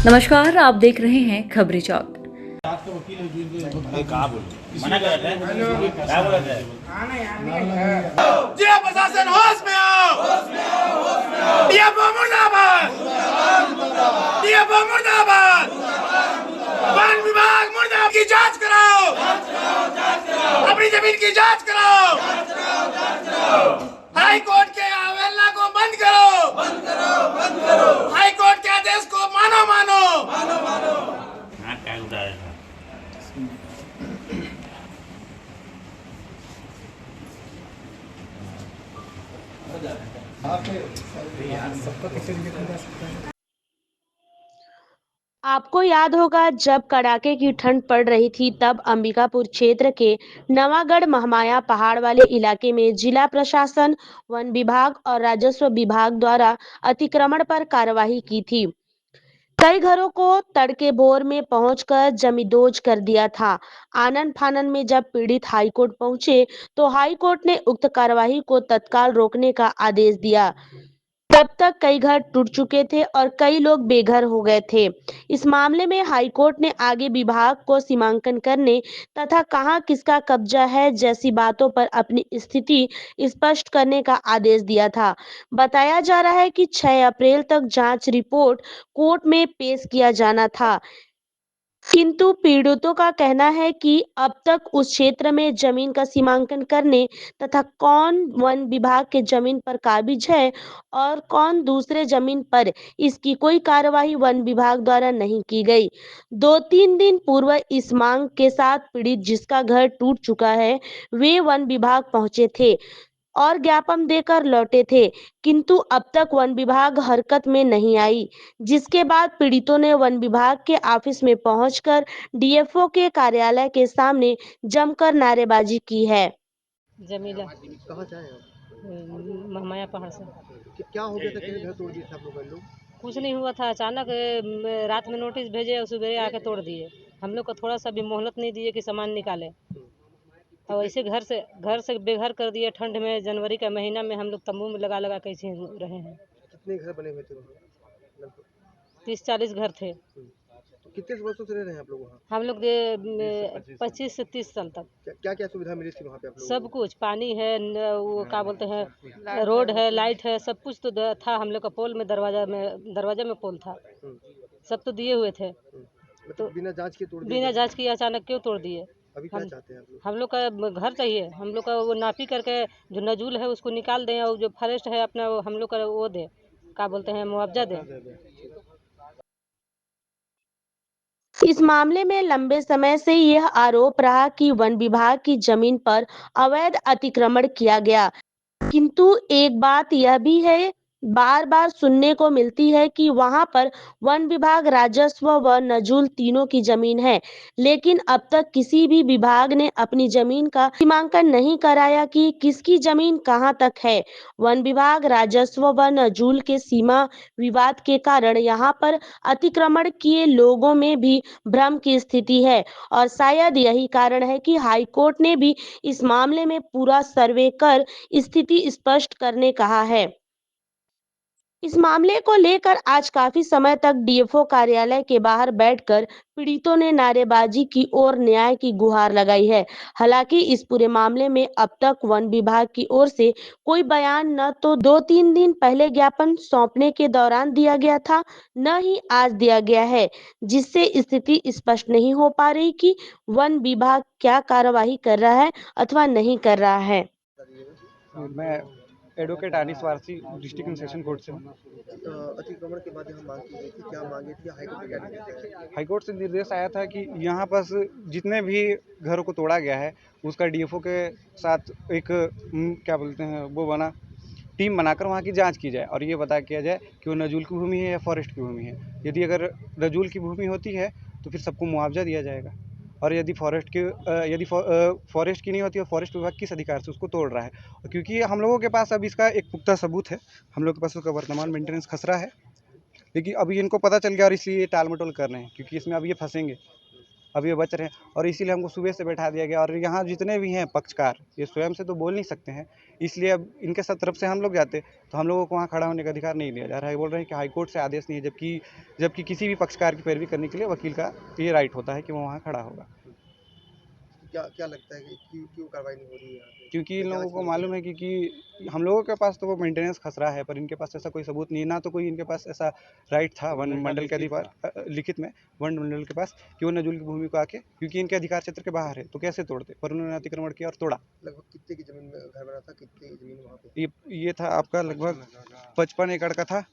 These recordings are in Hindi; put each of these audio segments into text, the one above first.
नमस्कार, आप देख रहे हैं खबरी चौक। जिला प्रशासन होश में आओ, डीएफओ मुर्दाबाद, डीएफओ मुर्दाबाद, वन विभाग मुर्दाबाद की जांच कराओ, अपनी जमीन की जांच कराओ, हाई कोर्ट के अवहेलना को बंद करो, हाई कोर्ट के आदेश को मानो। आपको याद होगा जब कड़ाके की ठंड पड़ रही थी तब अंबिकापुर क्षेत्र के नवागढ़ महमाया पहाड़ वाले इलाके में जिला प्रशासन, वन विभाग और राजस्व विभाग द्वारा अतिक्रमण पर कार्रवाई की थी। कई घरों को तड़के भोर में पहुंचकर जमींदोज कर दिया था। आनन फानन में जब पीड़ित हाईकोर्ट पहुंचे तो हाईकोर्ट ने उक्त कार्रवाई को तत्काल रोकने का आदेश दिया। तब तक कई घर टूट चुके थे और कई लोग बेघर हो गए थे। इस मामले में हाईकोर्ट ने आगे विभाग को सीमांकन करने तथा कहां किसका कब्जा है जैसी बातों पर अपनी स्थिति स्पष्ट करने का आदेश दिया था। बताया जा रहा है कि 6 अप्रैल तक जांच रिपोर्ट कोर्ट में पेश किया जाना था, किंतु पीड़ितों का कहना है कि अब तक उस क्षेत्र में जमीन का सीमांकन करने तथा कौन वन विभाग के जमीन पर काबिज है और कौन दूसरे जमीन पर, इसकी कोई कार्यवाही वन विभाग द्वारा नहीं की गई। 2-3 दिन पूर्व इस मांग के साथ पीड़ित जिसका घर टूट चुका है वे वन विभाग पहुंचे थे और ज्ञापन देकर लौटे थे, किंतु अब तक वन विभाग हरकत में नहीं आई, जिसके बाद पीड़ितों ने वन विभाग के ऑफिस में पहुंचकर डीएफओ के कार्यालय के सामने जमकर नारेबाजी की है। जमीला कहाँ से आए आप? महमाया पहाड़ से। क्या हो गया था, कैसे घर तोड़ दिए थे आप लोग? कुछ नहीं हुआ था, अचानक रात में नोटिस भेजे और सुबह आके तोड़ दिए। हम लोग को थोड़ा सा भी मोहलत नहीं दिए कि सामान निकाले और ऐसे घर से बेघर कर दिए। ठंड में जनवरी का महीना में हम लोग तंबू में लगा कैसे रहे हैं। कितने घर बने हुए थे वहाँ? 30-40 घर थे। तो कितने वर्षों से रह रहे हैं आप लोग वहाँ? हम लोग 25 से 30 साल तक। क्या क्या सुविधा मिली थी वहाँ पे आप लोगों सब कुछ, पानी है, वो क्या बोलते हैं, रोड है, लाइट है, सब कुछ तो था। हम लोग का पोल में दरवाजा में पोल था, सब तो दिए हुए थे। तो बिना जांच के तोड़ दिए? बिना जांच किए अचानक क्यों तोड़ दिए? अभी क्या चाहते हैं आप लोग? हम लोग का घर चाहिए, हम लोग का वो नापी करके जो नजूल है उसको निकाल दें और जो फॉरेस्ट है अपना वो हम लोग का वो दे, क्या बोलते हैं, मुआवजा दें। इस मामले में लंबे समय से यह आरोप रहा कि वन विभाग की जमीन पर अवैध अतिक्रमण किया गया, किंतु एक बात यह भी है, बार बार सुनने को मिलती है कि वहां पर वन विभाग, राजस्व व नजूल तीनों की जमीन है, लेकिन अब तक किसी भी विभाग ने अपनी जमीन का सीमांकन नहीं कराया कि किसकी जमीन कहां तक है। वन विभाग, राजस्व व नजूल के सीमा विवाद के कारण यहां पर अतिक्रमण किए लोगों में भी भ्रम की स्थिति है और शायद यही कारण है कि हाईकोर्ट ने भी इस मामले में पूरा सर्वे कर स्थिति स्पष्ट करने कहा है। इस मामले को लेकर आज काफी समय तक डीएफओ कार्यालय के बाहर बैठकर पीड़ितों ने नारेबाजी की और न्याय की गुहार लगाई है। हालांकि इस पूरे मामले में अब तक वन विभाग की ओर से कोई बयान न तो 2-3 दिन पहले ज्ञापन सौंपने के दौरान दिया गया था, न ही आज दिया गया है, जिससे स्थिति स्पष्ट नहीं हो पा रही कि वन विभाग क्या कार्यवाही कर रहा है अथवा नहीं कर रहा है। मैं advocate Anne's Warsi district and session court से हूँ। अतिक्रमण के बाद हम मांग की गई थी, क्या मांगे थी? हाईकोर्ट का क्या निर्देश है? हाईकोर्ट से निर्देश आया था कि यहाँ पास जितने भी घरों को तोड़ा गया है उसका डीएफओ के साथ एक क्या बोलते हैं वो बना टीम बनाकर वहाँ की जांच की जाए और ये पता किया जाए कि वो नजूल की भूमि है या फॉरेस्ट की भूमि है। यदि अगर नजूल की भूमि होती है तो फिर सबको मुआवजा दिया जाएगा और यदि फॉरेस्ट की नहीं होती है, फॉरेस्ट विभाग किस अधिकार से उसको तोड़ रहा है। क्योंकि हम लोगों के पास अब इसका एक पुख्ता सबूत है, हम लोग के पास उसका वर्तमान मेंटेनेंस खसरा है, लेकिन अभी इनको पता चल गया और इसलिए ये टाल मटोल कर रहे हैं क्योंकि इसमें अब ये फंसेंगे। अब ये बच रहे हैं और इसीलिए हमको सुबह से बैठा दिया गया। और यहाँ जितने भी हैं पक्षकार ये स्वयं से तो बोल नहीं सकते हैं, इसलिए अब इनके सब तरफ से हम लोग जाते तो हम लोगों को वहाँ खड़ा होने का अधिकार नहीं दिया जा रहा है। बोल रहे हैं कि हाईकोर्ट से आदेश नहीं है, जबकि किसी भी पक्षकार की पैरवी करने के लिए वकील का ये राइट होता है कि वो वहाँ खड़ा होगा। क्या क्या लगता है कि क्यों कार्रवाई नहीं हो रही है यहाँ पे? क्योंकि इन जांच लोगों को नहीं मालूम है कि हम लोगों के पास तो वो मेंटेनेंस खसरा है, पर इनके पास ऐसा कोई सबूत नहीं है, ना तो कोई इनके पास ऐसा राइट था वन मंडल के अधिकार लिखित में वन मंडल के पास कि वो नजूल की भूमि को आके, क्योंकि इनके अधिकार क्षेत्र के बाहर है तो कैसे तोड़ते, पर उन्होंने अतिक्रमण किया और तोड़ा। लगभग कितने की जमीन में घर बना था, कितने की जमीन वहाँ पे? ये था आपका लगभग 55 एकड़ का था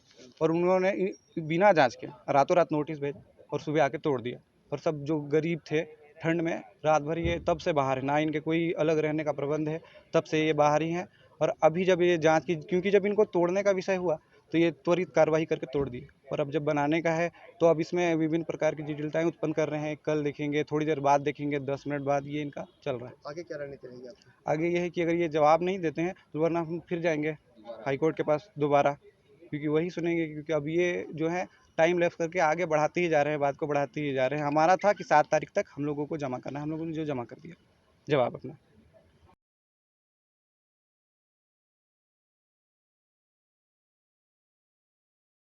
और उन्होंने बिना जांच के रातों रात नोटिस भेजा और सुबह आके तोड़ दिया। और सब जो गरीब थे ठंड में रात भर ये तब से बाहर है, ना इनके कोई अलग रहने का प्रबंध है, तब से ये बाहर ही हैं। और अभी जब ये जांच की, क्योंकि जब इनको तोड़ने का विषय हुआ तो ये त्वरित कार्रवाई करके तोड़ दिए, और अब जब बनाने का है तो अब इसमें विभिन्न प्रकार की जटिलताएं उत्पन्न कर रहे हैं। कल देखेंगे, थोड़ी देर बाद देखेंगे, 10 मिनट बाद, ये इनका चल रहा है। आगे क्या रणनीति रहेगी आपकी? आगे ये है कि अगर ये जवाब नहीं देते हैं तो वरना हम फिर जाएंगे हाईकोर्ट के पास दोबारा, क्योंकि वही सुनेंगे। क्योंकि अब ये जो है टाइम लेफ्ट करके आगे बढ़ाते ही जा रहे हैं, बात को बढ़ाते ही जा रहे हैं। हमारा था कि 7 तारीख तक हम लोगों को जमा करना है, हम लोगों ने जो जमा कर दिया जवाब अपना।